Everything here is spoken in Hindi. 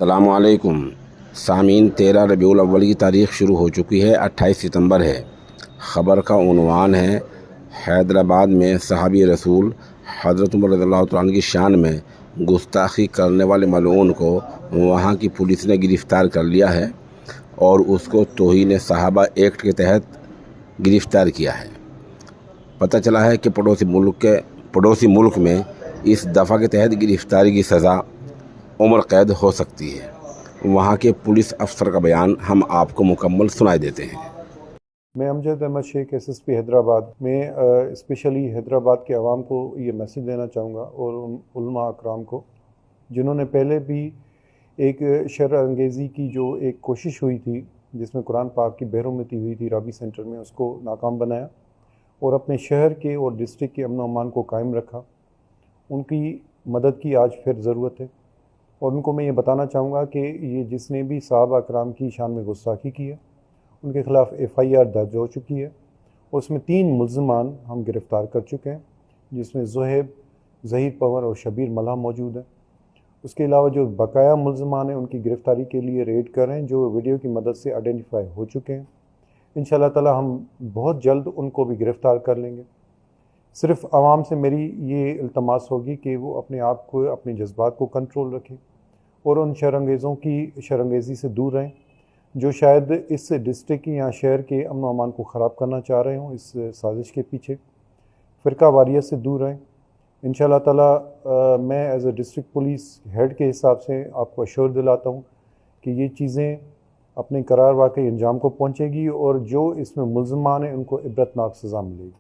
अस्सलामुअलैकुम सामीन। 13 रबीउल अव्वल की तारीख़ शुरू हो चुकी है। 28 सितंबर है। ख़बर का उन्वान है, हैदराबाद में सहाबी रसूल हज़रत उमर रज़ियल्लाहु तआला अन्हु की शान में गुस्ताखी करने वाले मलऊन को वहाँ की पुलिस ने गिरफ़्तार कर लिया है और उसको तौहीन सहाबा एक्ट के तहत गिरफ़्तार किया है। पता चला है कि पड़ोसी मुल्क में इस दफ़ा के तहत गिरफ़्तारी की सज़ा उम्र कैद हो सकती है। वहाँ के पुलिस अफसर का बयान हम आपको मुकम्मल सुनाई देते हैं। मैं अमजद अहमद शेख एसएसपी हैदराबाद में स्पेशली हैदराबाद के आवाम को ये मैसेज देना चाहूँगा और उन उलमा अकराम को जिन्होंने पहले भी एक शर अंगेज़ी की जो एक कोशिश हुई थी जिसमें कुरान पाक की बेरुमती हुई थी राबी सेंटर में, उसको नाकाम बनाया और अपने शहर के और डिस्ट्रिक्ट के अमन व अमान को कायम रखा। उनकी मदद की आज फिर ज़रूरत है और उनको मैं ये बताना चाहूँगा कि ये जिसने भी सहाबा अकराम की शान में गुस्ताखी की है उनके ख़िलाफ़ FIR दर्ज हो चुकी है और उसमें 3 मुल्ज़मान हम गिरफ़्तार कर चुके हैं, जिसमें ज़ुहैब, ज़हीर पंवर और शबीर मल्हा मौजूद हैं। उसके अलावा जो बकाया मुल्ज़मान हैं उनकी गिरफ़्तारी के लिए रेड कर रहे हैं, जो वीडियो की मदद से आइडेंटिफाई हो चुके हैं। इंशाअल्लाह ताला हम बहुत जल्द उनको भी गिरफ़्तार कर लेंगे। सिर्फ़ आवाम से मेरी ये इल्तमास होगी कि वो अपने आप को, अपने जज्बात को कंट्रोल रखें और उन शरअंगेज़ों की शरअंगेज़ी से दूर रहें जो शायद इस डिस्ट्रिक्ट या शहर के अमन व अमान को ख़राब करना चाह रहे हों। इस साजिश के पीछे फ़िरका वारियत से दूर रहें। इंशाअल्लाह ताला मैं as a district police head के हिसाब से आपको अश्योर दिलाता हूँ कि ये चीज़ें अपने करार वाक़ई अंजाम को पहुँचेगी और जो इसमें मुल्ज़मान हैं उनको इबरतनाक सज़ा मिलेगी।